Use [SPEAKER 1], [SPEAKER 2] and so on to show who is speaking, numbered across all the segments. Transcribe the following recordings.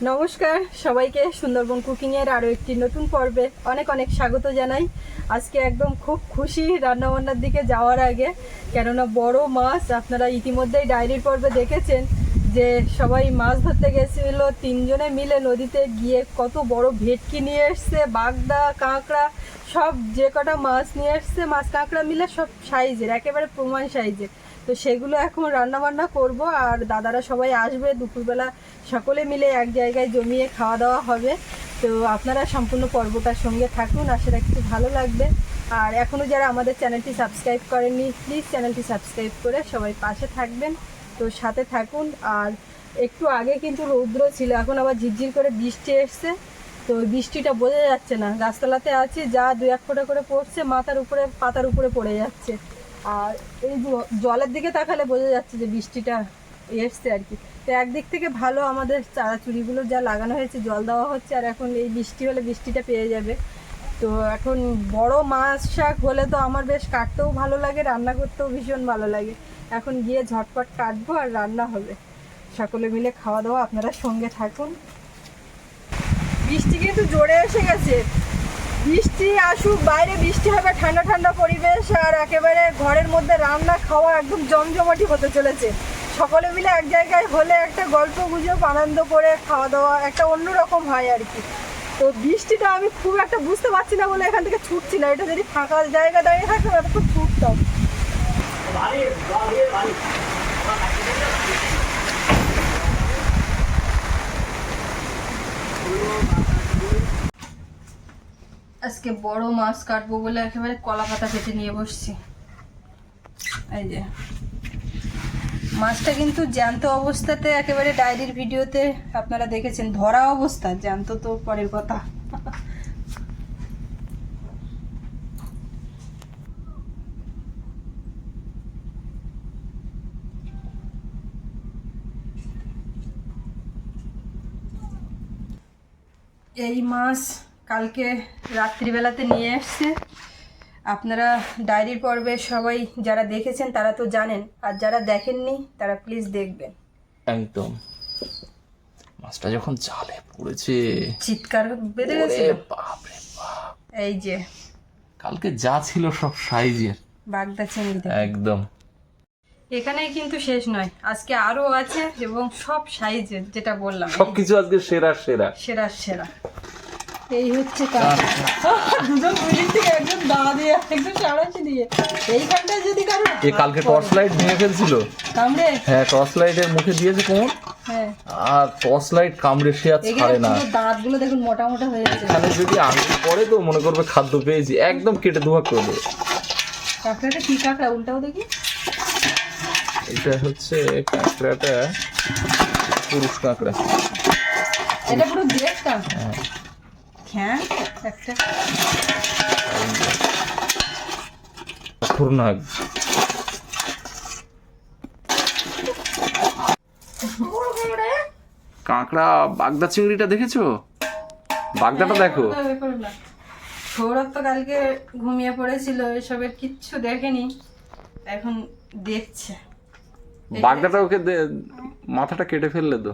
[SPEAKER 1] নমস্কার সবাইকে সুন্দরবন কুকিংয়ের আরও একটি নতুন পর্বে অনেক অনেক স্বাগত জানাই। আজকে একদম খুব খুশি রান্নাবান্নার দিকে যাওয়ার আগে, কেননা বড় মাছ আপনারা ইতিমধ্যেই ডায়েরির পর্বে দেখেছেন যে সবাই মাছ ধরতে গেছিল, তিনজনে মিলে নদীতে গিয়ে কত বড় ভেটকি নিয়ে এসছে, বাগদা, কাঁকড়া, সব যে কটা মাছ নিয়ে এসছে, মাছ কাঁকড়া মিলে সব সাইজের, একেবারে প্রমাণ সাইজের। তো সেগুলো এখন রান্নাবান্না করব, আর দাদারা সবাই আসবে দুপুরবেলা, সকলে মিলে এক জায়গায় জমিয়ে খাওয়া দাওয়া হবে। তো আপনারা সম্পূর্ণ পর্বটার সঙ্গে থাকুন, আশা রাখছি ভালো লাগবে। আর এখনও যারা আমাদের চ্যানেলটি সাবস্ক্রাইব করেননি, প্লিজ চ্যানেলটি সাবস্ক্রাইব করে সবাই পাশে থাকবেন, তো সাথে থাকুন। আর একটু আগে কিন্তু রৌদ্র ছিল, এখন আবার ঝিরঝির করে বৃষ্টি এসছে, তো বৃষ্টিটা বোঝা যাচ্ছে না। গাছতলাতে আছি, যা দু এক ফোঁটা করে পড়ছে, মাথার উপরে পাতার উপরে পড়ে যাচ্ছে। আর এই জলের দিকে তাকালে বোঝা যাচ্ছে যে বৃষ্টিটা এসছে আর কি। তো একদিক থেকে ভালো, আমাদের চারাচুরিগুলো যা লাগানো হয়েছে জল দেওয়া হচ্ছে, আর এখন এই বৃষ্টি হলে বৃষ্টিটা পেয়ে যাবে। তো এখন বড় মাছ শাক হলে তো আমার বেশ কাটতেও ভালো লাগে, রান্না করতেও ভীষণ ভালো লাগে। এখন গিয়ে ঝটপট কাটবো আর রান্না হবে, সকলে মিলে খাওয়া দাওয়া, আপনারা সঙ্গে থাকুন। বৃষ্টি কিন্তু জোরে এসে গেছে, বৃষ্টি আসুক, বাইরে বৃষ্টি হবে, ঠান্ডা ঠান্ডা পরিবেশ, আর একেবারে ঘরের মধ্যে রান্না খাওয়া একদম জমজমাটি হতে চলেছে। সকলে মিলে এক জায়গায় হলে একটা গল্প গুজব আনন্দ করে খাওয়া দাওয়া একটা অন্যরকম হয় আর কি। তো বৃষ্টিটা আমি খুব একটা বুঝতে পারছি না বলে এখান থেকে ছুটছি না, এটা যদি ফাঁকা জায়গা দাঁড়িয়ে থাকতো তাহলে খুব ছুটতাম। আজকে বড় মাছ কাটবো বলে একেবারে কলা পাতা কেটে নিয়ে বসছি। এই যে মাছটা কিন্তু জ্যান্ত অবস্থাতে, একেবারে ডায়েরির ভিডিওতে আপনারা দেখেছেন, ধরা অবস্থা, জ্যান্ত তো পরের কথা। এই মাছ কালকে রাত্রিবেলাতে নিয়ে এসছে। আপনারা ডায়েরির পর্বে সবাই যারা দেখেছেন তারা তো জানেন, আর যারা দেখেননি তারা প্লিজ দেখবেন।
[SPEAKER 2] একদম মাছটা যখন জালে পড়েছে
[SPEAKER 1] চিৎকার বেঁধে গেছিল,
[SPEAKER 2] বাপরে বাপ।
[SPEAKER 1] এই যে
[SPEAKER 2] কালকে যা ছিল সব সাইজের
[SPEAKER 1] বাগদা চিংড়ি
[SPEAKER 2] একদম।
[SPEAKER 1] এখানেই কিন্তু শেষ নয়, আজকে আরো আছে এবং সব সাইজের, যেটা বললাম
[SPEAKER 2] সবকিছু আজকে সেরা সেরা
[SPEAKER 1] সেরা সেরা। এই হচ্ছে দুজন মিলিং থেকে একজন দা দিয়ে একজন সাড়াচ্ছি দিয়ে এইখানটায় যদি কারো
[SPEAKER 2] কালকে টর্চ লাইট ভেঙে ফেলছিল
[SPEAKER 1] কামড়ে,
[SPEAKER 2] হ্যাঁ টর্চ লাইটের মুখে দিয়েছে কোমর,
[SPEAKER 1] হ্যাঁ,
[SPEAKER 2] আর টর্চ লাইট কামড়ে সে আর ছাড়ে না।
[SPEAKER 1] দাঁতগুলো দেখুন মোটা মোটা হয়ে গেছে।
[SPEAKER 2] এখানে যদি আঙুল পড়ে তো মনে করবে খাদ্য পেয়েছি, একদম কেটে দুভাগ করে দেবে।
[SPEAKER 1] কাঁকড়াটা কি কাঁকড়া, উল্টাও দেখি।
[SPEAKER 2] এটা হচ্ছে কাঁকড়াটা পুরুষ কাঁকড়া,
[SPEAKER 1] এটা পুরো দেখতাম। হ্যাঁ একটা
[SPEAKER 2] খতরনাক। কাঁকড়া বাগদা চিংড়িটা দেখেছো? বাগদাটা দেখো।
[SPEAKER 1] সৌরভ তো কালকে ঘুমিয়ে পড়েছিল, এসবের কিচ্ছু দেখেনি, এখন দেখছে।
[SPEAKER 2] বাগদাটা ওকে মাথাটা কেটে ফেললে তো।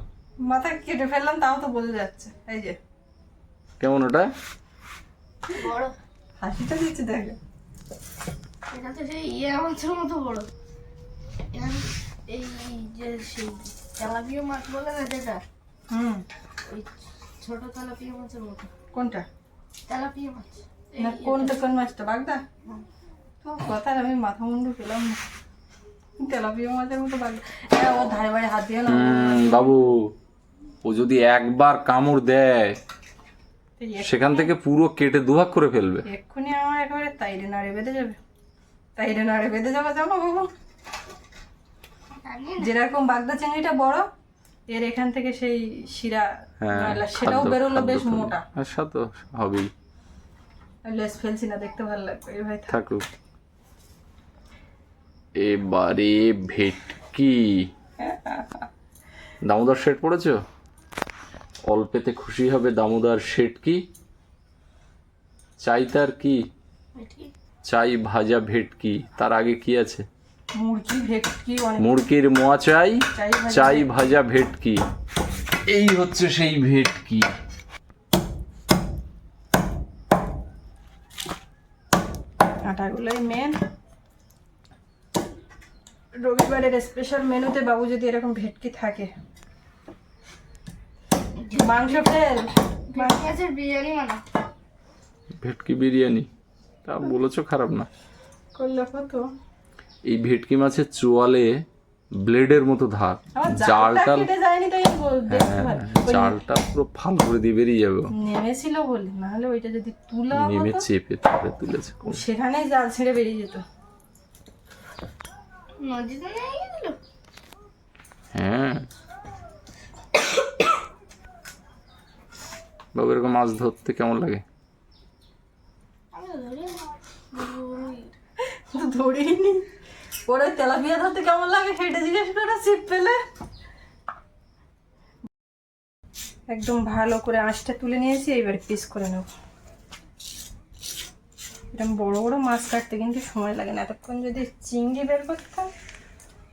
[SPEAKER 1] মাথা কেটে ফেললাম, তাও তো বোঝা যাচ্ছে। এই যে
[SPEAKER 2] কেমন ওটা
[SPEAKER 1] বড় হাসিটা দিচ্ছে, দেখো
[SPEAKER 3] এটা তো সেই মাছের মতো বড়। এই যে সেই তেলাপিয়া মাছ বলে না যেটা, ওই ছোট তেলাপিয়া মাছের মতো।
[SPEAKER 1] কোনটা
[SPEAKER 3] তেলাপিয়া মাছ
[SPEAKER 1] না, কোনটা কোন মাছটা? বাগদা? তো কথা আমি মাথা মুন্ডু পেলাম না, তেলাপিয়া মাছের মতো বাগদা। হ্যাঁ, ও ধারে বাড়ি হাত দিও না
[SPEAKER 2] বাবু, ও যদি একবার কামড় দেয় সেখান থেকে পুরো কেটে দুভাগ করে ফেলবে।
[SPEAKER 1] এক্ষুনি আমার একেবারে তাইরে নাড়ে বেঁধে যাবে, তাইরে নাড়ে বেঁধে যাবে। জানো বাবু, যেরকম বাগদা চিংড়িটা বড়, এর এখান থেকে সেই শিরা, সেটাও বেরোলো বেশ মোটা।
[SPEAKER 2] আচ্ছা, তো হবেই।
[SPEAKER 1] লেস ফেলছি না, দেখতে ভালো লাগবে। এই ভাই
[SPEAKER 2] থাকুক। এবারে ভেটকি দামোদর শেড পড়েছো? অল্পেতে খুশি হবে দামোদর শেড। কি চাই তার? কি চাই? ভাজা ভেটকি। তার আগে কি আছে? মুরগির মোয়া চাই, চাই ভাজা ভেটকি। এই হচ্ছে সেই ভেটকি।
[SPEAKER 1] আটাগুলোই মেন। রবিবারের স্পেশাল মেনুতে বাবু যদি এরকম ভেটকি থাকে। মাংস ফেল,
[SPEAKER 3] মাছের বিরিয়ানি বানা।
[SPEAKER 2] ভেটকি বিরিয়ানি তা বলেছো, খারাপ না।
[SPEAKER 1] করলে কত?
[SPEAKER 2] এই ভেটকি মাছের চোয়ালে ব্লেডের মতো ধার,
[SPEAKER 1] আমার
[SPEAKER 2] জালটা
[SPEAKER 1] জালটা কেটে যায়নি তাই দেখতে
[SPEAKER 2] হ্যাঁ,
[SPEAKER 1] পারি। ওই
[SPEAKER 2] জালটা পুরো ফাল করে দিয়ে বেরিয়ে যাবে।
[SPEAKER 1] নেমেছিল বলে, নাহলে ওইটা যদি তুলা
[SPEAKER 2] নেমে
[SPEAKER 1] হতো
[SPEAKER 2] চেপে তারপরে তুলেছে।
[SPEAKER 1] সেখানেই জাল ছেড়ে বেরিয়ে যেত।
[SPEAKER 3] নদীতে নিয়ে গেছিল।
[SPEAKER 2] হ্যাঁ বাবু, এরকম মাছ ধরতে কেমন লাগে?
[SPEAKER 3] আমি তো ধরি না।
[SPEAKER 1] তো ধরিনি। ওরা তেলাপিয়া ধরতে কেমন লাগে সেটা জিজ্ঞেস করে ছিপ পেলে। একদম ভালো করে আঁশটা তুলে নিয়েছি, এইবার পিস করে নেব। এরকম বড় বড় মাছ কাটতে কিন্তু সময় লাগে না। এতক্ষণ যদি চিংড়ি বের করতাম,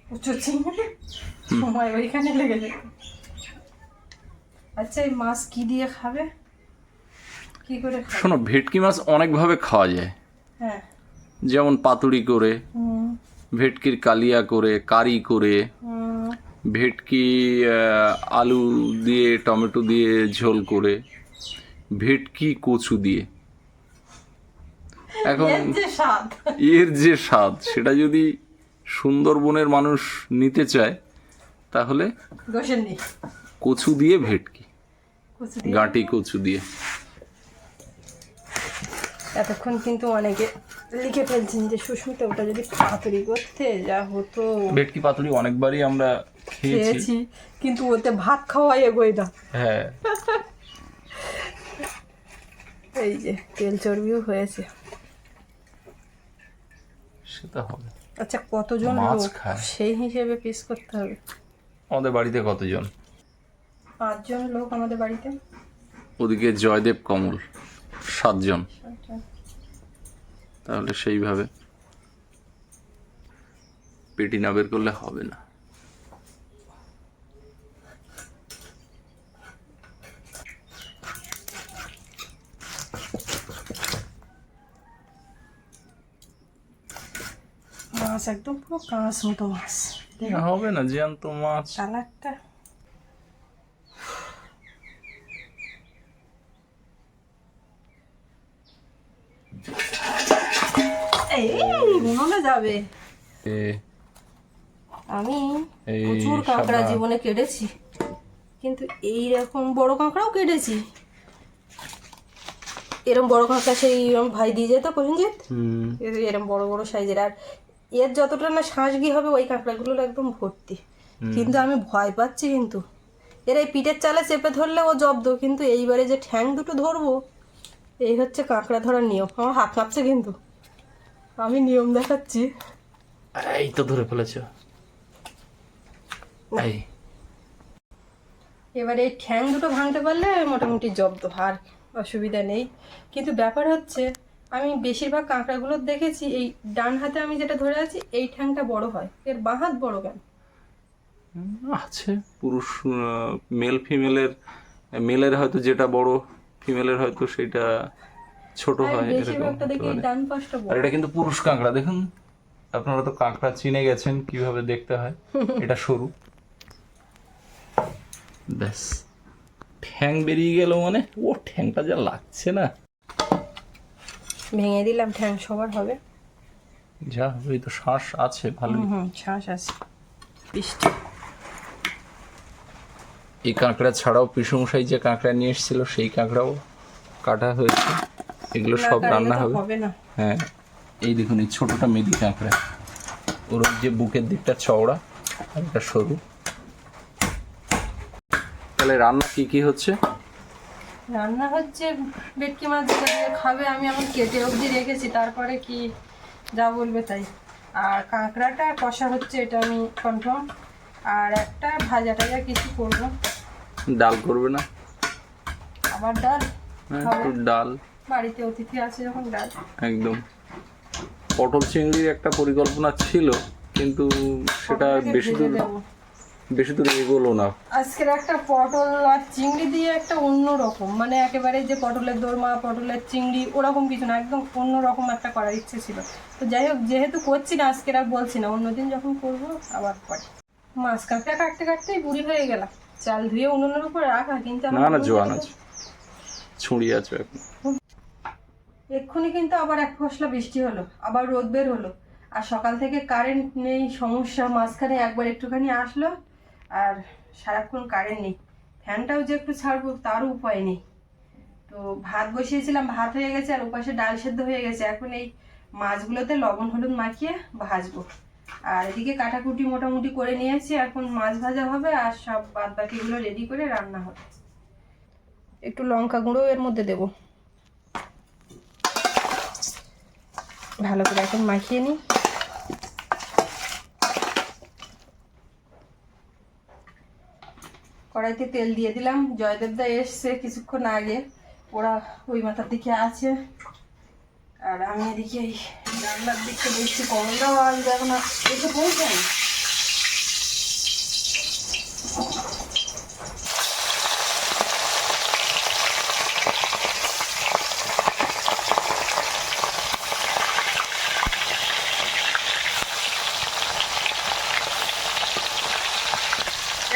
[SPEAKER 1] প্রচুর চিংড়ি, সময় ওইখানে লেগে যেত। আচ্ছা, এই মাছ কি দিয়ে খাবে, কি করে খাবে?
[SPEAKER 2] শোনো, ভেটকি মাছ অনেকভাবে খাওয়া যায়।
[SPEAKER 1] হ্যাঁ,
[SPEAKER 2] যেমন পাতুড়ি করে, ভেটকির কালিয়া করে, কারি করে, ভেটকি আলু দিয়ে টমেটো দিয়ে ঝোল করে, ভেটকি কচু দিয়ে। এখন
[SPEAKER 1] এর যে স্বাদ।
[SPEAKER 2] এর যে স্বাদ, সেটা যদি সুন্দরবনের মানুষ নিতে চায় তাহলে
[SPEAKER 1] গোসেন নেই,
[SPEAKER 2] কচু দিয়ে ভেটকি,
[SPEAKER 1] কচু দিয়ে।
[SPEAKER 2] গাঁটি কচু দিয়ে।
[SPEAKER 1] এতক্ষণ কিন্তু অনেকে লিখে ফেলছেন যে সুস্মিতা ওটা যদি পাতুরি করতে যা হতো।
[SPEAKER 2] ভেটকি পাতুরি অনেকবারই আমরা খেয়েছি।
[SPEAKER 1] খেয়েছি, কিন্তু ওতে ভাত খাওয়াই এগোয় না।
[SPEAKER 2] হ্যাঁ,
[SPEAKER 1] এই যে তেল চর্বিও হয়েছে।
[SPEAKER 2] সেটা হবে।
[SPEAKER 1] আচ্ছা, কতজন
[SPEAKER 2] মাছ
[SPEAKER 1] লোক
[SPEAKER 2] খায়।
[SPEAKER 1] সেই হিসেবে পিস করতে হবে।
[SPEAKER 2] আমাদের বাড়িতে কতজন?
[SPEAKER 1] 5 জন লোক আমাদের বাড়িতে।
[SPEAKER 2] ওদিকে জয়দেব কমল 7 জন। তাহলে সেইভাবে পেটি না বের করলে হবে না।
[SPEAKER 1] মাছ একদম পুরো কাঁচ মতো মাছ,
[SPEAKER 2] হবে না জ্যান্ত মাছ।
[SPEAKER 1] কালারটা। এই উনুনে যাবে। আমি
[SPEAKER 2] এই
[SPEAKER 1] প্রচুর কাঁকড়া
[SPEAKER 2] সাবান।
[SPEAKER 1] জীবনে কেটেছি, কিন্তু এইরকম বড় কাঁকড়াও কেটেছি। এরম বড় কাঁকড়া সেই এরম ভাই দিয়ে যেত প্রসেনজিৎ, এরম বড় বড় সাইজের। আর এর যতটা না শাঁসগি হবে ওই কাঁকড়াগুলো একদম ভর্তি। কিন্তু আমি ভয় পাচ্ছি, কিন্তু এর এই পিঠের চালে চেপে ধরলে ও জব্দ, কিন্তু এইবারে যে ঠ্যাং দুটো ধরবো, এই হচ্ছে কাঁকড়া ধরার নিয়ম। আমার হাত কাঁপছে, কিন্তু আমি নিয়ম দেখাচ্ছি।
[SPEAKER 2] এই তো ধরে ফেলেছ। এই
[SPEAKER 1] এবারে এই ঠ্যাং দুটো ভাঙতে পারলে মোটামুটি জব্দ, আর অসুবিধা নেই। কিন্তু ব্যাপার হচ্ছে, আমি বেশিরভাগ কাঁকড়াগুলো দেখেছি এই ডান হাতে আমি যেটা ধরে আছি এই ঠ্যাংটা বড় হয়, এর বাঁ হাত বড় কেন?
[SPEAKER 2] আছে পুরুষ, মেল ফিমেলের, মেলের হয়তো যেটা বড়, ফিমেলের হয়তো সেটা ছোট হয়, এরকম
[SPEAKER 1] বেশিরভাগটা
[SPEAKER 2] হতে
[SPEAKER 1] দেখি
[SPEAKER 2] পারে।
[SPEAKER 1] ডান পাশটা
[SPEAKER 2] আর
[SPEAKER 1] বড়।
[SPEAKER 2] এটা কিন্তু পুরুষ কাঁকড়া। দেখুন, আপনারা তো কাঁকড়া চিনে গেছেন কিভাবে দেখতে হয়। এটা সরু, ব্যাস। ঠ্যাং বেরিয়ে গেল মানে, ও ঠ্যাংটা যা লাগছে না।
[SPEAKER 1] ভেঙে দিলাম, ঠ্যাং সবার হবে।
[SPEAKER 2] যা হবে, এই তো শ্বাস আছে ভালো।
[SPEAKER 1] শ্বাস আছে, বৃষ্টি।
[SPEAKER 2] এই কাঁকড়া ছাড়াও পিসমশাই যে কাঁকড়া নিয়ে এসেছিল সেই কাঁকড়াও কাটা হয়েছে। এগুলো সব রান্না হবে।
[SPEAKER 1] হবে না।
[SPEAKER 2] হ্যাঁ, এই দেখুন, এই ছোটটা মেদি কাঁকড়া, ওর যে বুকের দিকটা চওড়া আর এটা সরু। তাহলে রান্না কি কি হচ্ছে?
[SPEAKER 1] রান্না হচ্ছে ভেটকি মাছ যেটা দিয়ে খাবে, আমি এখন কেটে অবধি রেখেছি, তারপরে কি যা বলবে তাই। আর কাঁকড়াটা কষা হচ্ছে, এটা আমি কনফার্ম। আর একটা ভাজা টাজা কিছু করবো।
[SPEAKER 2] ডাল করবে না?
[SPEAKER 1] আবার ডাল
[SPEAKER 2] হ্যাঁ,
[SPEAKER 1] হবে।
[SPEAKER 2] একটু ডাল,
[SPEAKER 1] বাড়িতে অতিথি আছে যখন ডাল।
[SPEAKER 2] একদম। পটল চিংড়ির একটা পরিকল্পনা ছিল, কিন্তু সেটা
[SPEAKER 1] পটলটাকে
[SPEAKER 2] বেশি
[SPEAKER 1] ভেজে
[SPEAKER 2] দূর,
[SPEAKER 1] দেবো।
[SPEAKER 2] বেশি দূরে এগোলো না।
[SPEAKER 1] আজকের একটা পটল আর চিংড়ি দিয়ে একটা অন্য রকম, মানে একেবারে যে পটলের দোরমা, পটলের চিংড়ি ওরকম কিছু না, একদম অন্য রকম একটা করার ইচ্ছে ছিল। তো যাই হোক, যেহেতু করছি না আজকের আর বলছি না, অন্যদিন যখন করবো আবার পরে। মাছ কাটতে কাটতে কাটতেই বুড়ি হয়ে গেলাম। চাল ধুয়ে উনুনের উপর রাখা, কিন্তু আমার
[SPEAKER 2] না না,
[SPEAKER 1] বুড়ি
[SPEAKER 2] জোয়ান
[SPEAKER 1] হয়ে
[SPEAKER 2] আছে, ছুঁড়ি আছে এখন।
[SPEAKER 1] এক্ষুনি কিন্তু আবার এক ফসলা বৃষ্টি হলো, আবার রোদ বের হলো, আর সকাল থেকে কারেন্ট নেই, সমস্যা। মাঝখানে একবার একটুখানি আসলো, আর সারাক্ষণ কারেন্ট নেই। ফ্যানটাও যে একটু ছাড়বো তারও উপায় নেই। তো ভাত বসিয়েছিলাম, ভাত হয়ে গেছে, আর ওপাশে ডাল সেদ্ধ হয়ে গেছে। এখন এই মাছগুলোতে লবণ হলুদ মাখিয়ে ভাজবো। আর এদিকে কাটাকুটি মোটামুটি করে নিয়েছি, এখন মাছ ভাজা হবে, আর সব বাদ বাকিগুলো রেডি করে রান্না হবে। একটু লঙ্কা গুঁড়ো এর মধ্যে দেবো, ভালো করে এখন মাখিয়ে নিই। কড়াইতে তেল দিয়ে দিলাম। জয়দেবদা এসছে কিছুক্ষণ আগে, ওরা ওই মাথার দিকে আছে, আর আমি এদিকে এই রান্নার দিকে বেশি। কমলাও আসবে, এখন এসে পৌঁছাই।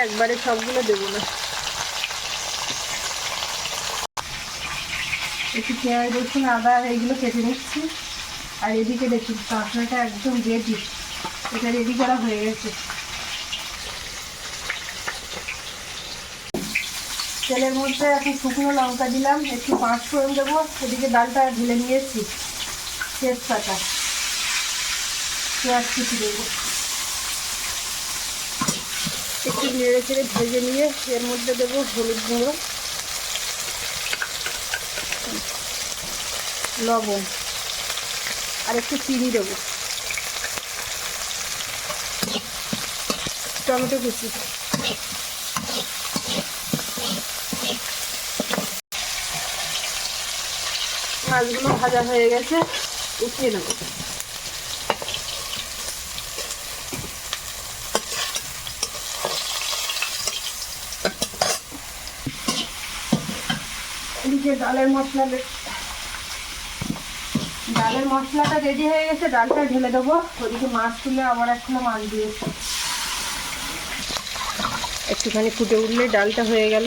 [SPEAKER 1] একবারে সবগুলো দেবো না, একটু পেঁয়াজ রসুন আদা এইগুলো কেটে নিচ্ছি। আর এদিকে দেখি পাখনাটা একদম রেডি, এটা রেডি করা হয়ে গেছে। তেলের মধ্যে এখন শুকনো লঙ্কা দিলাম, একটু 5 ফোড়ন দেবো। এদিকে ডালটা ঢেলে নিয়েছি, তেজপাতা, পেঁয়াজ কুচি দেবো। একটু নেড়ে চেড়ে ভেজে নিয়ে এর মধ্যে দেবো হলুদ গুঁড়ো, লবণ, আর একটু চিনি দেবো, টমেটো কুচি। মাছগুলো ভাজা হয়ে গেছে, উঠিয়ে নেবো। এদিকে ডালের মশলাটা রেডি হয়ে গেছে, ডালটা ঢেলে দেবো। ওদিকে মাছ তুলে আবার এখনো মাছ দিয়েছে, একটুখানি ফুটে উঠলে ডালটা হয়ে গেল।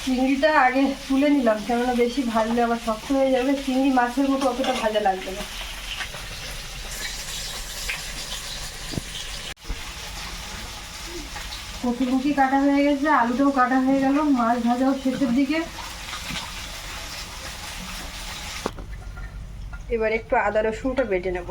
[SPEAKER 1] চিংড়িটা আগে তুলে নিলাম, কেননা বেশি ভাজলে আবার শক্ত হয়ে যাবে। চিংড়ি মাছের মতো অতটা ভাজা লাগবে না। কচুরমুখী কাটা হয়ে গেছে, আলুটাও কাটা হয়ে গেল, মাছ ভাজাও শেষের দিকে। এবার একটু আদা রসুনটা বেটে নেব।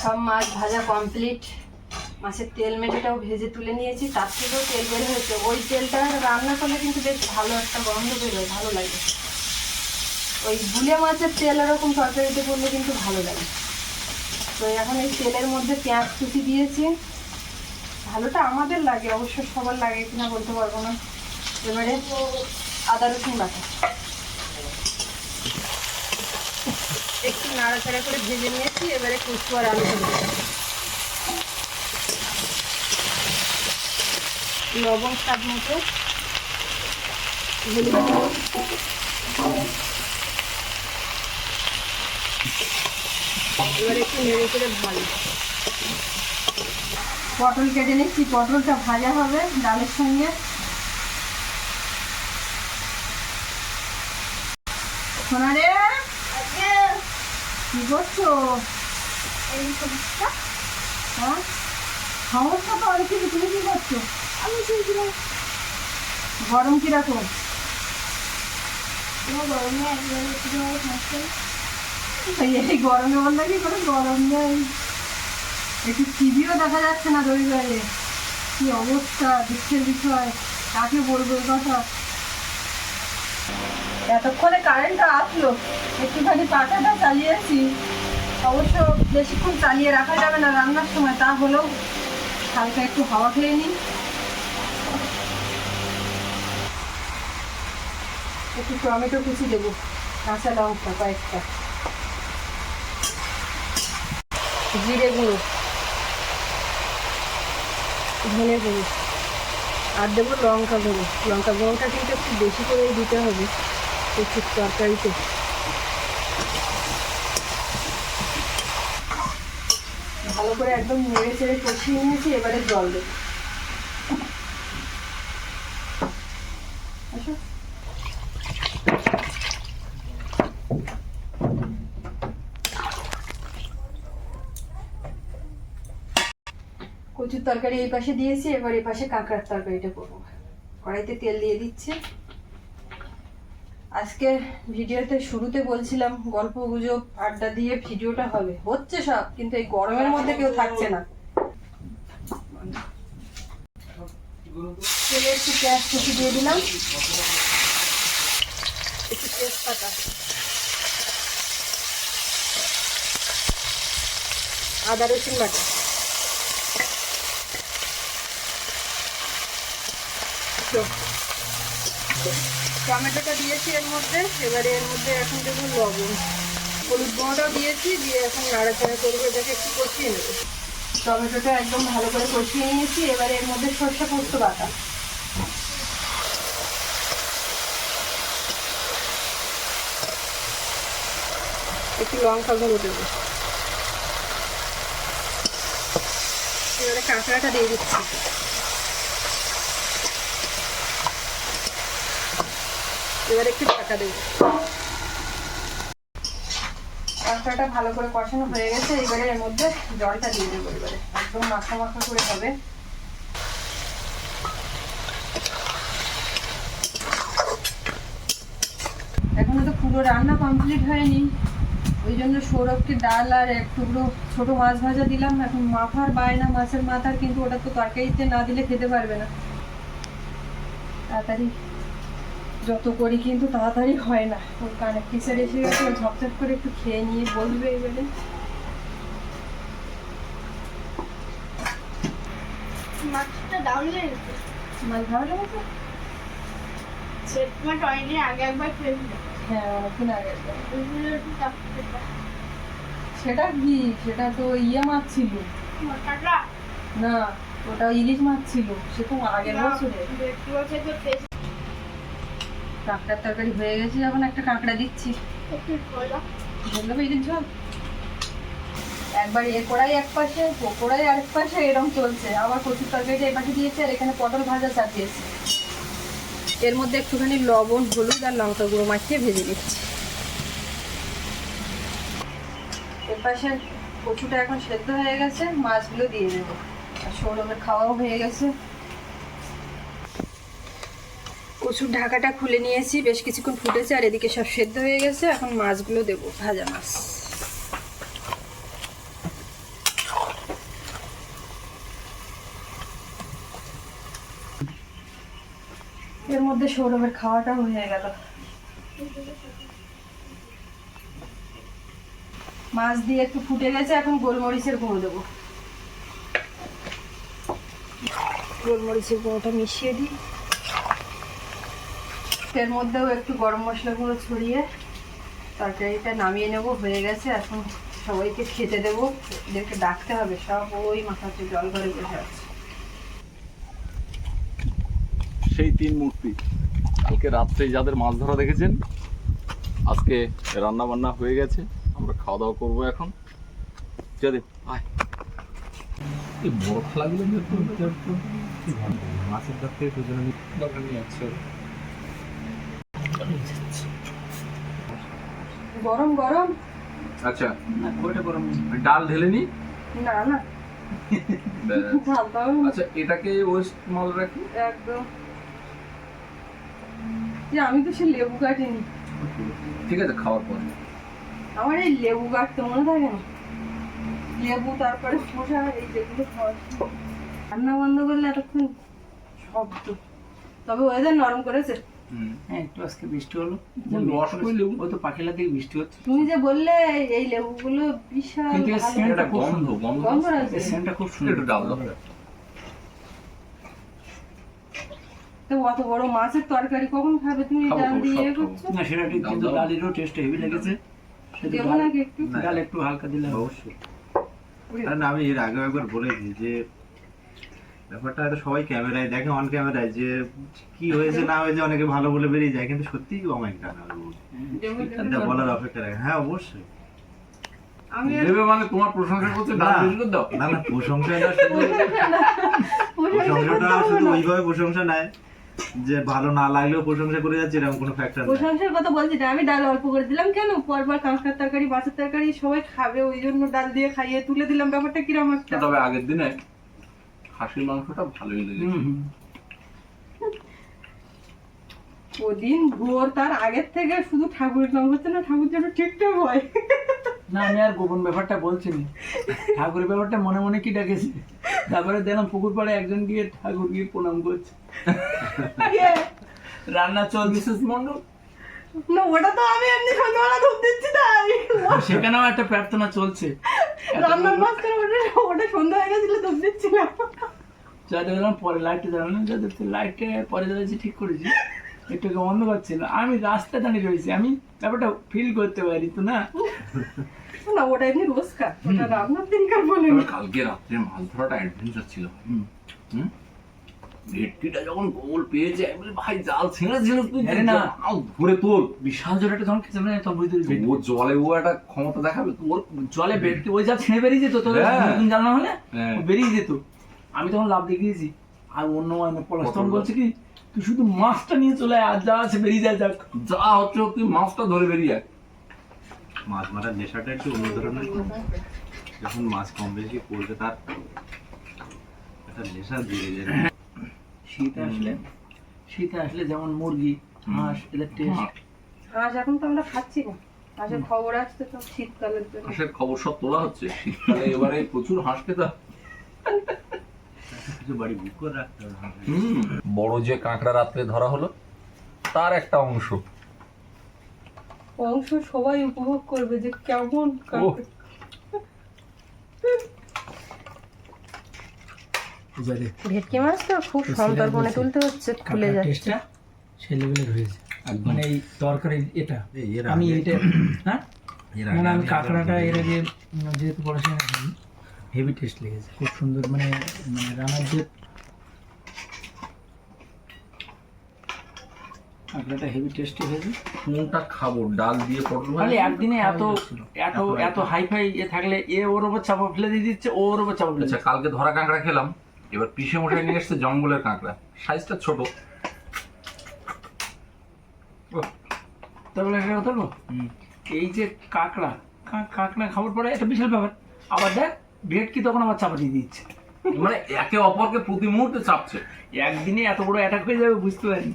[SPEAKER 1] সব মাছ ভাজা কমপ্লিট। মাছের তেল মেটেটাও ভেজে তুলে নিয়েছি, তার থেকেও তেল বের হয়েছে। ওই তেলটা রান্না করলে কিন্তু বেশ ভালো একটা গন্ধ বেরোয়, ভালো লাগে। ওই গুলে মাছের তেল এরকম তরকারিতে করলে কিন্তু ভালো লাগে। তো এখন এই তেলের মধ্যে পেঁয়াজ কুচি দিয়েছি। ভালোটা আমাদের লাগে, অবশ্য সবার লাগে কিনা বলতে পারবো না। এবারে আদা রসুন বাটা একটু নাড়াচাড়া করে ভেজে নিয়েছি। এবারে কচু আর আলু লবণ স্বাদ মতো, হলুদ এবার একটু নেড়ে করে ভালো। পটল কেটে নিচ্ছি, পটলটা ভাজা হবে ডালের সঙ্গে। সোনা রে, কি করছো? হ্যাঁ, সমস্যা তো অনেক কিছু। তুমি কি করছো? আমি শুনছিলাম। গরম কিরকম? এই গরমে বল নাকি কোনো গরম নেই। একটু টিভিও দেখা যাচ্ছে না রবিবারে। কি অবস্থা, দুঃখের বিষয়। কাকে বলবো এই কথা? এতক্ষণে কারেন্টটা আসলো, একটুখানি পাখাটা চালিয়েছি। অবশ্য বেশিক্ষণ চালিয়ে রাখা যাবে না রান্নার সময়, তা হলেও হালকা একটু হাওয়া খেয়ে নিই। একটু টমেটো কুচি দেবো, কাঁচা লঙ্কা কয়েকটা, জিরে গুঁড়ো, ধনে গুঁড়ো, আর দেবো লঙ্কা গুঁড়ো। লঙ্কা গুঁড়োটা কিন্তু একটু বেশি করেই দিতে হবে কচুর তরকারিতে। ভালো করে একদম নেড়ে চেড়ে কষিয়ে নিয়েছি, এবারে জল দেবো। আসো। কচুর তরকারি এই পাশে দিয়েছি, এবার এই পাশে কাঁকড়ার তরকারিটা করবো। কড়াইতে তেল দিয়ে দিচ্ছি। আজকে ভিডিওতে শুরুতে বলছিলাম গল্প গুজব আড্ডা দিয়ে ভিডিওটা হবে, হচ্ছে সব, কিন্তু এই গরমের মধ্যে কেউ থাকছে না। তেলে একটু পেঁয়াজ কুচি দিয়ে দিলাম, একটু তেজপাতা, আদা রসুন বাটা, টমেটোটা দিয়েছি এর মধ্যে। এবারে এর মধ্যে এখন দেবো লবণ, হলুদ গুঁড়োটাও দিয়েছি, দিয়ে এখন নাড়াচাড়া করবো, এটাকে একটু কষিয়ে নেবো। টমেটোটা একদম ভালো করে কষিয়ে নিয়েছি। এবারে এর মধ্যে সর্ষে পোস্ত বাটা, একটু লঙ্কা গুঁড়ো দেবো। এবারে কাঁকড়াটা দিয়ে দিচ্ছি। এবারে একটু ঢাকা দেবো। কাঁকড়াটা ভালো করে কষানো হয়ে গেছে, এবারে এর মধ্যে জলটা দিয়ে দেবো। এবারে একদম মাখা মাখা করে হবে। এখনো তো পুরো রান্না কমপ্লিট হয়নি, ওই জন্য সৌরভকে ডাল আর এক টুকরো ছোট মাছ ভাজা দিলাম। এখন মাথার বায়না, মাছের মাথার, কিন্তু ওটা তো তরকারিতে না দিলে খেতে পারবে না। তাড়াতাড়ি যত করি কিন্তু তাড়াতাড়ি হয় না। ওর কানে টিচার এসে গেছে, ঝপঝপ করে একটু খেয়ে নিয়ে বলবে। এবারে
[SPEAKER 3] মাছটা ডাউন হয়ে গেছে।
[SPEAKER 1] মাছ ভালো লেগেছে?
[SPEAKER 3] সেট মাছ অনেকদিন আগে একবার খেয়েছিলাম।
[SPEAKER 1] হ্যাঁ, অনেকদিন আগে একবার।
[SPEAKER 3] ওইগুলো একটু চাপ খেতে।
[SPEAKER 1] সেটা কি? সেটা তো ইয়ে মাছ ছিল
[SPEAKER 3] মাথাটা
[SPEAKER 1] না, ওটা ইলিশ মাছ ছিল, সে তো আগের বছরে।
[SPEAKER 3] একটু বছর তো খেয়েছি।
[SPEAKER 1] কাঁকড়ার তরকারি হয়ে গেছে, যখন একটা কাঁকড়া দিচ্ছি।
[SPEAKER 3] একটু খোলা।
[SPEAKER 1] বললাম এই ঝোল একবার এ কড়াই এক পাশে, ও কড়াই আরেক পাশে, এরকম চলছে। আবার কচুর তরকারিটা এই পাশে দিয়েছে, আর এখানে পটল ভাজা চাপিয়েছে। এর মধ্যে একটুখানি লবণ, হলুদ আর লঙ্কা গুঁড়ো মাখিয়ে ভেজে দিচ্ছি। এর পাশে কচুটা এখন সেদ্ধ হয়ে গেছে, মাছগুলো দিয়ে দেবো। আর সৌরভের খাওয়াও হয়ে গেছে। কচুর ঢাকাটা খুলে নিয়েছি, বেশ কিছুক্ষণ ফুটেছে, আর এদিকে সব সেদ্ধ হয়ে গেছে। এখন মাছগুলো দেবো, ভাজা মাছ। এর মধ্যে সৌরভের খাওয়াটাও হয়ে গেল। মাছ দিয়ে একটু ফুটে গেছে, এখন গোলমরিচের গুঁড়ো দেবো। গোলমরিচের গুঁড়োটা মিশিয়ে দিই। এর মধ্যেও একটু গরম মশলা গুঁড়ো ছড়িয়ে তরকারিটা নামিয়ে নেব। হয়ে গেছে, এখন সবাইকে খেতে দেবো। এদেরকে ডাকতে হবে, সব ওই মাথাতে জল ঘরে বসে আছে।
[SPEAKER 2] সেই তিন মূর্তি কালকে রাত্রে যাদের মাছ ধরা দেখেছেন, আজকে রান্না বান্না হয়ে গেছে, আমরা খাওয়া দাওয়া করবো এখন। যদি এই বড় থালাগুলো মাছের দরকার দরকার নেই। আচ্ছা,
[SPEAKER 1] গরম গরম।
[SPEAKER 2] আচ্ছা, ওইটা গরম। ডাল ঢেলে নি?
[SPEAKER 1] না না,
[SPEAKER 2] আচ্ছা, এটাকে ওয়েস্ট মাল রাখি
[SPEAKER 1] একদম। যে আমি তো সে লেবু কাটিনি।
[SPEAKER 2] ঠিক আছে, খাওয়ার পর।
[SPEAKER 1] আমার এই লেবু কাটতে মনে থাকে না। লেবু, তারপরে শসা, এই যেগুলো খাওয়া। রান্না বন্ধ করলে এতক্ষণ শব্দ। তবে ওয়েদার নরম করেছে।
[SPEAKER 4] হ্যাঁ, একটু আজকে বৃষ্টি হলো।
[SPEAKER 2] রস করে লেবু,
[SPEAKER 4] ওই তো পাখিলা থেকে বৃষ্টি হচ্ছে।
[SPEAKER 1] তুমি যে বললে এই লেবুগুলো বিশাল
[SPEAKER 4] কিন্তু এর
[SPEAKER 1] ভালো।
[SPEAKER 4] সেন্টটা খুব
[SPEAKER 2] গন্ধ
[SPEAKER 4] সুন্দর।
[SPEAKER 2] গন্ধ
[SPEAKER 1] গন্ধ আছে।
[SPEAKER 4] এর সেন্টটা খুব
[SPEAKER 2] একটু
[SPEAKER 4] সুন্দর।
[SPEAKER 2] ডাল দাও।
[SPEAKER 1] তো অত বড় মাছের তরকারি কখন খাবে তুমি?
[SPEAKER 2] খাবো,
[SPEAKER 1] ডাল
[SPEAKER 2] খাবো,
[SPEAKER 1] দিয়ে
[SPEAKER 2] সব
[SPEAKER 1] করছো?
[SPEAKER 4] না সেটা ঠিক, কিন্তু ডালেরও টেস্ট হেভি লেগেছে। শুধু
[SPEAKER 1] দেবো
[SPEAKER 4] ডাল-
[SPEAKER 1] নাকি একটু?
[SPEAKER 4] ডাল একটু হালকা দিলে হবে।
[SPEAKER 5] অবশ্যই। কারণ আমি এর আগেও একবার বলেছি যে ব্যাপারটা হয়তো সবাই ক্যামেরায় দেখে, অন ক্যামেরায় যে কি হয়েছে না হয়েছে অনেকে ভালো বলে বেরিয়ে যায়, কিন্তু সত্যিই অনেক টাকা
[SPEAKER 1] দেবো, দেবো।
[SPEAKER 5] এটা বলার অপেক্ষা রাখে। হ্যাঁ অবশ্যই।
[SPEAKER 1] আমি আর-
[SPEAKER 2] দেবে মানে তোমার প্রশংসা করছে,
[SPEAKER 5] না
[SPEAKER 2] ডাল বেশি করে দাও।
[SPEAKER 5] না না, প্রশংসাটা শুধু প্রশংসাটা শুধু ওইভাবে প্রশংসা নাই যে ভালো না লাগলেও প্রশংসা করে যাচ্ছে এরকম কোনো ফ্যাক্টর নেই।
[SPEAKER 1] প্রশংসার কথা বলছি না, আমি ডাল অল্প করে দিলাম কেন, পরবার কাঁকড়ার তরকারি মাছের তরকারি সবাই খাবে ওই জন্য ডাল দিয়ে খাইয়ে তুলে দিলাম। ব্যাপারটা কিরম একটা।
[SPEAKER 2] তবে আগের দিনে খাসির মাংসটা ভালোই লেগেছে।
[SPEAKER 1] ওদিন ভোর তার আগের থেকে শুধু ঠাকুরের নাম হচ্ছে না, ঠাকুর যেন ঠিকঠাক হয়।
[SPEAKER 4] না আমি আর গোপন ব্যাপারটা বলছি না, ঠাকুরের ব্যাপারটা মনে মনে কি ডাকেছি। তারপরে দেখলাম পুকুর পাড়ে একজন গিয়ে ঠাকুর গিয়ে প্রণাম করছে।
[SPEAKER 1] কে?
[SPEAKER 4] রান্না চলছে,
[SPEAKER 2] মিসেস মন্ডল
[SPEAKER 1] না ওটা তো আমি এমনি সন্ধ্যাবেলা ধূপ দিচ্ছি তাই।
[SPEAKER 4] সেখানেও একটা প্রার্থনা চলছে।
[SPEAKER 1] রান্নার মাঝখানে ওটা সন্ধ্যা হয়ে গেছিল ধূপ দিচ্ছিলাম।
[SPEAKER 4] যাতে বললাম পরে লাইটটা জ্বালানো, যাতে লাইটটা পরে জ্বালাচ্ছি ঠিক করেছি, একটু অন্ধকার ছিল, আমি রাস্তায় দাঁড়িয়ে রয়েছি, আমি ব্যাপারটা ফিল করতে পারি তো না।
[SPEAKER 1] না ওটা এমনি রোজকার, ওটা রান্নার দিনকার বলে
[SPEAKER 2] তবে কালকে রাত্রে মাছ ধরাটা অ্যাডভেঞ্চার ছিল। ভেটকিটা যখন গোল পেয়েছে আমি বলি, ভাই জাল ছেড়েছিল তুই,
[SPEAKER 4] আরে না।
[SPEAKER 2] জাল ধরে তোল।
[SPEAKER 4] বিশাল জোরে একটা যখন খেতে তখন বুঝতে পেরেছি
[SPEAKER 2] ও জলে ও একটা ক্ষমতা দেখাবে তোর।
[SPEAKER 4] জলে ভেটকি ওই যা ছেড়ে বেরিয়ে যেত, তোর
[SPEAKER 2] হ্যাঁ।
[SPEAKER 4] নতুন জাল না হলে
[SPEAKER 2] হ্যাঁ।
[SPEAKER 4] ও বেরিয়ে যেত। আমি তখন লাভ দিয়ে গিয়েছি, আর অন্য পলাশ তখন
[SPEAKER 2] কত
[SPEAKER 4] বলছে কি তুই শুধু মাছটা নিয়ে চলে আয়, আর যা আছে বেরিয়ে যায় যাক।
[SPEAKER 2] যা হচ্ছে তুই মাছটা ধরে বেরিয়ে আয়।
[SPEAKER 5] মাছ মারার নেশাটা একটু অন্য ধরনের। যখন মাছ কম বেশি পড়বে তার একটা নেশা বেড়ে যায়।
[SPEAKER 4] শীতে আসলে যেমন মুরগি, হাঁস, এদের টেস্ট।
[SPEAKER 1] হাঁস এখন তো আমরা খাচ্ছি না, হাঁসের খবর আসছে তো শীতকালের জন্য।
[SPEAKER 2] হাঁসের খবর সব তোলা হচ্ছে শীতকালে, এবারে প্রচুর হাঁস খেতে হয়।
[SPEAKER 5] কিছু বাড়ি বুক করে রাখতে হবে।
[SPEAKER 2] বড় যে কাঁকড়া রাত্রে ধরা হলো তার একটা অংশ।
[SPEAKER 1] অংশ সবাই উপভোগ করবে যে কেমন কাঁকড়া। ভেটকি মাছ তো খুব সন্তর্পণে তুলতে হচ্ছে, খুলে যাচ্ছে।
[SPEAKER 4] টেস্টটা সেই লেভেলের হয়েছে,
[SPEAKER 2] একদম।
[SPEAKER 4] মানে এই তরকারি এটা
[SPEAKER 5] এর
[SPEAKER 4] আমি
[SPEAKER 5] আগে-
[SPEAKER 4] এটা হ্যাঁ
[SPEAKER 5] এর
[SPEAKER 4] না
[SPEAKER 5] আগে
[SPEAKER 4] না, আমি
[SPEAKER 5] আমি
[SPEAKER 4] কাঁকড়াটা
[SPEAKER 5] একবার
[SPEAKER 4] এর আগে যেহেতু পড়াশোনা করি, হেভি টেস্ট লেগেছে, খুব সুন্দর, মানে রান্নার যে কাঁকড়াটা হেভি টেস্টি হয়েছে।
[SPEAKER 2] কোনটা খাবো, ডাল দিয়ে পটল
[SPEAKER 4] মানে
[SPEAKER 2] ভাজি?
[SPEAKER 4] একদিনে এত এত এত হাই ফাই এ থাকলে এ ওর ওপর চাপা ফেলে দিয়ে দিচ্ছে, ও ওর ওপর চাপা ফেলে
[SPEAKER 2] আচ্ছা, কালকে ধরা কাঁকড়া খেলাম, এবার পিসে মশাই নিয়ে এসছে জঙ্গলের কাঁকড়া, সাইজটা ছোট।
[SPEAKER 4] তারপরে একটা কথা বলবো, এই যে কাঁকড়া কাঁকড়া খাবার পরে একটা বিশাল ব্যাপার, আবার দেখ ভেটকি তখন আবার চাপা দিয়ে দিচ্ছে,
[SPEAKER 2] মানে একে অপরকে প্রতি মুহূর্তে চাপছে।
[SPEAKER 4] একদিনে এত বড় অ্যাটাক হয়ে যাবে বুঝতে পারিনি।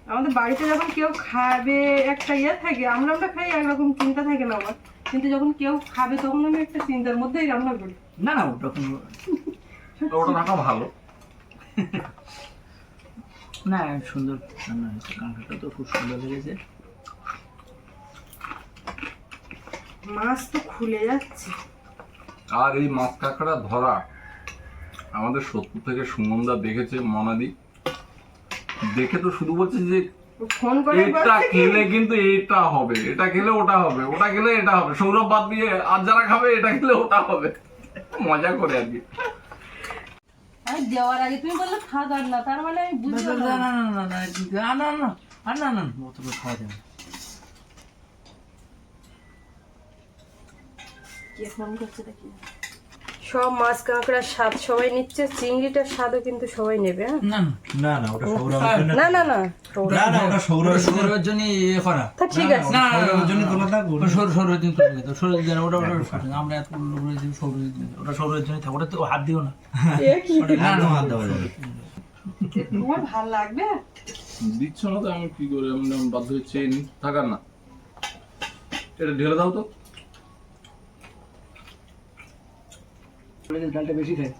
[SPEAKER 1] আমাদের বাড়িতে যখন কেউ খাবে একটা ইয়ে থাকে, আমরা খাই একরকম চিন্তা থাকে না আমার, কিন্তু যখন কেউ খাবে তখন আমি একটা চিন্তার মধ্যেই রান্না করি।
[SPEAKER 4] না না, ওটা কোনো
[SPEAKER 2] ওটা রাখা ভালো।
[SPEAKER 4] না, সুন্দর রান্না হয়েছে, কাঁকড়াটা তো খুব সুন্দর লেগেছে।
[SPEAKER 1] মাছ তো খুলে যাচ্ছে।
[SPEAKER 2] আর এই মাছ কাঁকড়া ধরা আমাদের 70 থেকে সুমনদা দেখেছে, মনাদি দেখে তো শুধু বলছে যে
[SPEAKER 1] ফোন করে
[SPEAKER 2] এটা খেলে কিন্তু এটা হবে, এটা খেলে ওটা হবে, ওটা খেলে এটা হবে, সৌরভ বাদ দিয়ে আর যারা খাবে এটা খেলে ওটা হবে, মজা করে আর কি।
[SPEAKER 1] আমি দেওয়ার আগে তুমি বললে থাক আর না, তার মানে আমি
[SPEAKER 4] না
[SPEAKER 1] বুঝলাম
[SPEAKER 4] না
[SPEAKER 1] না।
[SPEAKER 4] না না না না না না আর না না, অত করে খাওয়া যাবে না।
[SPEAKER 1] কে ফোন করছে দেখি। সব মাছ কাঁকড়ার স্বাদ সবাই নিচ্ছে, চিংড়িটার স্বাদও কিন্তু সবাই নেবে। হ্যাঁ
[SPEAKER 4] না না
[SPEAKER 5] না না, ওটা সৌরভের জন্য।
[SPEAKER 1] না না না,
[SPEAKER 5] না না, ওটা সৌরভের জন্য।
[SPEAKER 4] সৌরভের জন্য ইয়ে করা,
[SPEAKER 1] তা ঠিক আছে।
[SPEAKER 4] না
[SPEAKER 5] সৌরভের জন্য তোলা থাক।
[SPEAKER 4] সৌরভের জন্য তুলে দিত, সৌরভ জানে ওটা ওটা আমরা এত লোক রয়েছি, সৌরভের জন্য ওটা সৌরভের জন্য থাক, ওটা তো হাত দিও না।
[SPEAKER 1] এ কি?
[SPEAKER 5] একদম হাত দেওয়া যাবে।
[SPEAKER 1] তোমার ভাল লাগবে?
[SPEAKER 2] দিচ্ছ না তো আমি কি করে, আমি বাধ্য হয়ে চেয়ে নি, থাকার না, এটা ঢেলে দাও তো।
[SPEAKER 4] ডালটা বেশি খাই,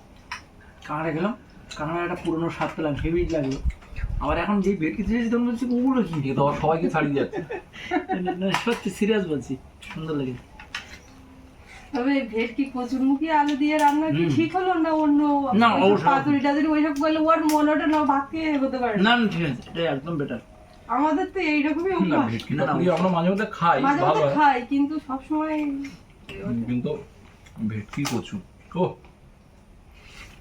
[SPEAKER 4] কাঁকড়া খেলাম, কাঁকড়া একটা পুরোনো স্বাদ পেলাম, হেভি লাগলো। আবার এখন যে ভেটকি দিয়েছি তখন বলছি ওগুলো কি,
[SPEAKER 2] এ তো আবার সবাইকে ছাড়িয়ে যাচ্ছে।
[SPEAKER 4] সত্যি সিরিয়াস বলছি, সুন্দর লেগেছে।
[SPEAKER 1] তবে ভেটকি কচুরমুখী আলু দিয়ে রান্না কি ঠিক হলো না অন্য
[SPEAKER 4] না,
[SPEAKER 1] ওইসব
[SPEAKER 4] ওসব-
[SPEAKER 1] পাতুরি টাতুরি ওইসব করলে ওর মনোটা না ভাত খেয়ে হতে পারে না।
[SPEAKER 4] না না, ঠিক আছে, এটা একদম বেটার।
[SPEAKER 1] আমাদের তো এইরকমই
[SPEAKER 2] না
[SPEAKER 1] অভ্যাস।
[SPEAKER 2] ভেটকিটা পুরি আমরা মাঝে মধ্যে খাই,
[SPEAKER 1] মাঝে
[SPEAKER 2] ভালো
[SPEAKER 1] মধ্যে
[SPEAKER 2] হয়।
[SPEAKER 1] খাই কিন্তু সবসময়
[SPEAKER 2] কিন্তু ভেটকি কচু ও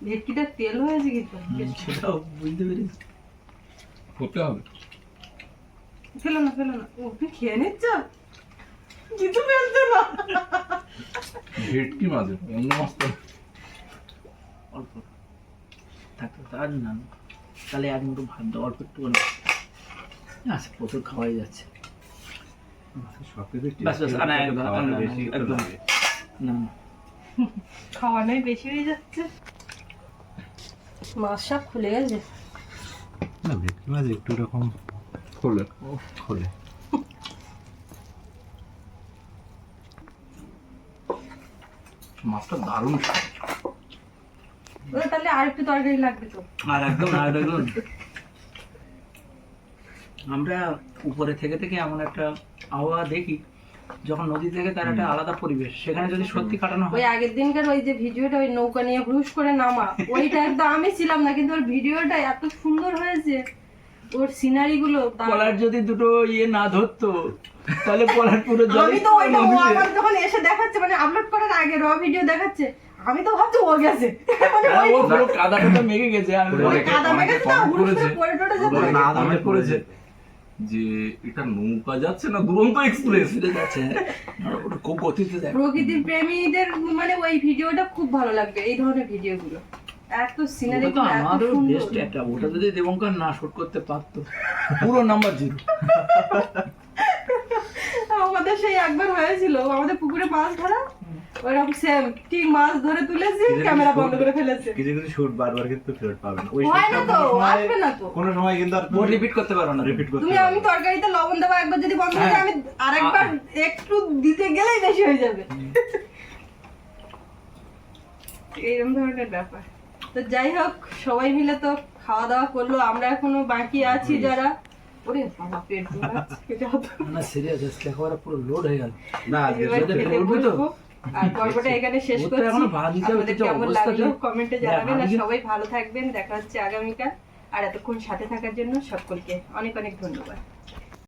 [SPEAKER 1] ভেটকিটা তেল হয়েছে কিন্তু বেশ।
[SPEAKER 4] সেটাও বুঝতে পেরেছি।
[SPEAKER 2] করতে হবে।
[SPEAKER 1] ফেলো না ফেলো না, ও তুই খেয়ে নিচ্ছ কিছু ফেলছো না।
[SPEAKER 2] ভেটকি মাঝে অন্য মাছ তো
[SPEAKER 4] অল্প থাকতে তার না, তাহলে এক মুঠো ভাত দাও, অল্প একটু করে। আচ্ছা, প্রচুর খাওয়াই যাচ্ছে।
[SPEAKER 5] সবকিছু
[SPEAKER 4] ব্যাস, ব্যাস, না, একদম,
[SPEAKER 5] খাওয়াটা
[SPEAKER 4] না,
[SPEAKER 5] বেশি একটু
[SPEAKER 4] একদম।
[SPEAKER 5] লাগে।
[SPEAKER 4] না না,
[SPEAKER 1] খাওয়ানোই বেশি হয়ে যাচ্ছে। মাছ সব খুলে গেছে।
[SPEAKER 5] না ভেটকি মাছ একটু রকম
[SPEAKER 2] খোলে।
[SPEAKER 5] খোলে।
[SPEAKER 2] মাছটা দারুণ স্বাদ।
[SPEAKER 1] ওটা তাহলে আর একটু তরকারি লাগবে তো।
[SPEAKER 4] আর একদম আর একদম। আমরা উপরে থেকে থেকে এমন একটা আবহাওয়া দেখি, যখন নদী থেকে তার একটা আলাদা পরিবেশ, সেখানে যদি সত্যি কাটানো
[SPEAKER 1] ওই
[SPEAKER 4] হয়।
[SPEAKER 1] আগের দিনকার ওই যে ভিডিওটা ওই নৌকা নিয়ে হুশ করে নামা, ওইটা একদম আমি ছিলাম না কিন্তু ওর ভিডিওটা এত সুন্দর হয়েছে, ওর সিনারি গুলো দারুণ।
[SPEAKER 4] পলার যদি দুটো ইয়ে না ধরতো, তাহলে পলার পুরো জলে
[SPEAKER 1] আমি তো ওইটা ও
[SPEAKER 4] নদীতে।
[SPEAKER 1] আমার যখন এসে দেখাচ্ছে মানে আপলোড করার আগে র ভিডিও দেখাচ্ছে, আমি তো ভাবছি ও গেছে মানে
[SPEAKER 4] হ্যাঁ,
[SPEAKER 1] ওই
[SPEAKER 4] ও পুরো কাদা টাদা মেঘে গেছে। আর
[SPEAKER 1] ওই
[SPEAKER 2] অনেকে-
[SPEAKER 1] কাদা
[SPEAKER 2] অনেকে
[SPEAKER 1] মেঘে না
[SPEAKER 2] comment
[SPEAKER 1] হুড়
[SPEAKER 2] করেছে।
[SPEAKER 1] করে পড়ে টড়ে
[SPEAKER 2] বলে
[SPEAKER 1] যেত।
[SPEAKER 2] না কমেন্ট করেছে যে এটা নৌকা যাচ্ছে না দুরন্ত এক্সপ্রেস।
[SPEAKER 4] ফিরে যাচ্ছে, আর ওটা খুব গতিতে যায়।
[SPEAKER 1] প্রকৃতির প্রেমীদের মানে ওই ভিডিওটা খুব ভালো লাগবে, এই ধরনের ভিডিওগুলো এত সিনারি
[SPEAKER 4] ওটা তো
[SPEAKER 1] গুলো এত
[SPEAKER 4] আমারও
[SPEAKER 1] সুন্দর।
[SPEAKER 4] বেস্ট একটা, ওটা যদি দেবঙ্কর না শুট করতে পারতো, পুরো নাম্বার 0।
[SPEAKER 1] আমাদের সেই একবার হয়েছিল আমাদের পুকুরে মাছ ধরা, ওইরকম সেম ঠিক মাছ ধরে তুলেছি, ক্যামেরা বন্ধ করে ফেলেছে।
[SPEAKER 5] কিছু কিছু শুট বারবার কিন্তু ফেরত পাবে না। ওই
[SPEAKER 1] হয় না
[SPEAKER 5] শুটটা
[SPEAKER 1] তো,
[SPEAKER 5] কোনো সময়
[SPEAKER 1] আসবে না তো।
[SPEAKER 5] কোনো সময় কিন্তু আর
[SPEAKER 4] ও রিপিট করতে পারো না।
[SPEAKER 5] রিপিট করতে
[SPEAKER 1] তুমি আমি
[SPEAKER 5] পারবে না।
[SPEAKER 1] তরকারিতে লবণ দেবো একবার যদি বন্ধ হয়ে যায়, আমি আরেকবার একটু দিতে গেলেই বেশি হয়ে যাবে। এইরকম ধরনের ব্যাপার। তো যাই হোক, সবাই মিলে তো খাওয়া দাওয়া করলো, আমরা এখনো বাকি আছি যারা। ওরে বাবা, পেট ভরাচ্ছে, খেতে হবে।
[SPEAKER 4] না সিরিয়াস, আজকে একেবারে পুরো লোড হয়ে গেল।
[SPEAKER 5] না
[SPEAKER 1] এবার
[SPEAKER 4] যেটা
[SPEAKER 1] খেতে
[SPEAKER 4] বলবি তো?
[SPEAKER 1] বসবো। আর পর্বটা এখানে শেষ
[SPEAKER 4] ওর তো
[SPEAKER 1] করছি।
[SPEAKER 4] এখনো ভাত দিতে হবে,
[SPEAKER 1] আপনাদের
[SPEAKER 4] তো
[SPEAKER 1] কেমন
[SPEAKER 4] অবস্থা
[SPEAKER 1] লাগলো
[SPEAKER 4] কি?
[SPEAKER 1] কমেন্টে
[SPEAKER 4] হ্যাঁ,
[SPEAKER 1] জানাবেন, আর
[SPEAKER 4] ভাত দিতে-
[SPEAKER 1] সবাই ভালো থাকবেন। দেখা হচ্ছে আগামীকাল। আর এতক্ষণ সাথে থাকার জন্য সকলকে অনেক অনেক ধন্যবাদ।